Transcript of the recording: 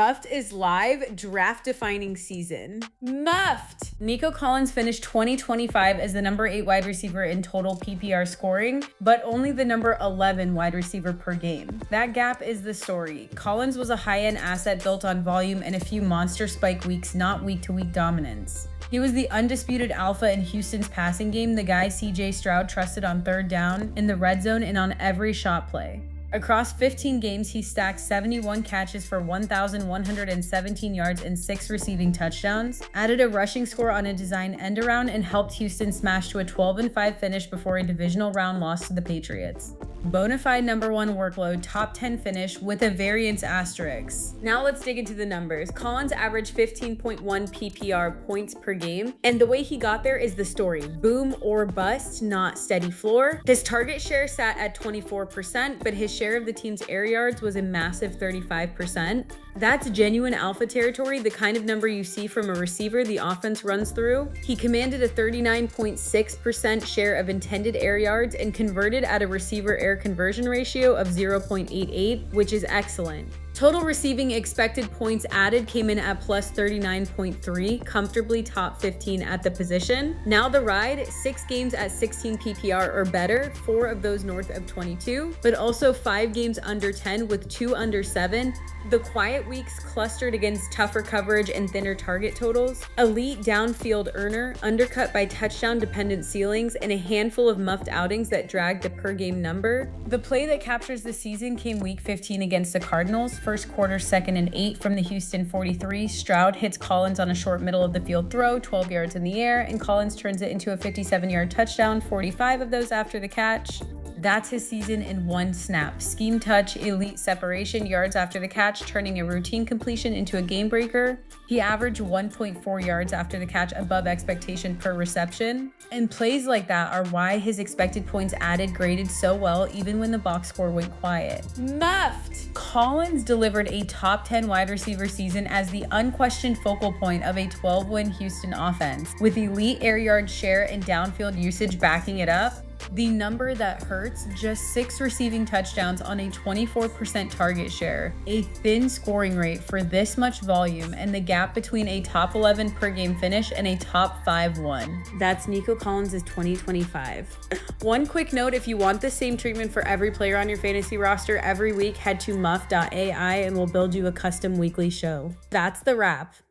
Muffed is live, draft-defining season. Muffed! Nico Collins finished 2025 as the number 8 wide receiver in total PPR scoring, but only the number 11 wide receiver per game. That gap is the story. Collins was a high-end asset built on volume and a few monster spike weeks, not week-to-week dominance. He was the undisputed alpha in Houston's passing game, the guy CJ Stroud trusted on third down, in the red zone, and on every shot play. Across 15 games, he stacked 71 catches for 1,117 yards and 6 receiving touchdowns, added a rushing score on a design end-around, and helped Houston smash to a 12-5 finish before a divisional round loss to the Patriots. Bonafide number 1 workload, top 10 finish with a variance asterisk. Now let's dig into the numbers. Collins averaged 15.1 PPR points per game, and the way he got there is the story. Boom or bust, not steady floor. His target share sat at 24%, but his share of the team's air yards was a massive 35%. That's genuine alpha territory, the kind of number you see from a receiver the offense runs through. He commanded a 39.6% share of intended air yards and converted at a receiver air conversion ratio of 0.88, which is excellent. Total receiving expected points added came in at plus 39.3, comfortably top 15 at the position. Now the ride, 6 games at 16 PPR or better, 4 of those north of 22, but also 5 games under 10 with 2 under 7. The quiet weeks clustered against tougher coverage and thinner target totals. Elite downfield earner, undercut by touchdown-dependent ceilings, and a handful of muffed outings that dragged the per-game number. The play that captures the season came week 15 against the Cardinals. First quarter, 2nd and 8 from the Houston 43. Stroud hits Collins on a short middle of the field throw, 12 yards in the air, and Collins turns it into a 57-yard touchdown, 45 of those after the catch. That's his season in one snap. Scheme touch, elite separation, yards after the catch, turning a routine completion into a game breaker. He averaged 1.4 yards after the catch, above expectation per reception. And plays like that are why his expected points added graded so well even when the box score went quiet. Muffed! Collins delivered a top 10 wide receiver season as the unquestioned focal point of a 12-win Houston offense, with elite air yard share and downfield usage backing it up. The number that hurts, just 6 receiving touchdowns on a 24% target share, a thin scoring rate for this much volume, and the gap between a top 11 per game finish and a top 5 one. That's Nico Collins' 2025. One quick note, if you want the same treatment for every player on your fantasy roster every week, head to muff.ai and we'll build you a custom weekly show. That's the wrap.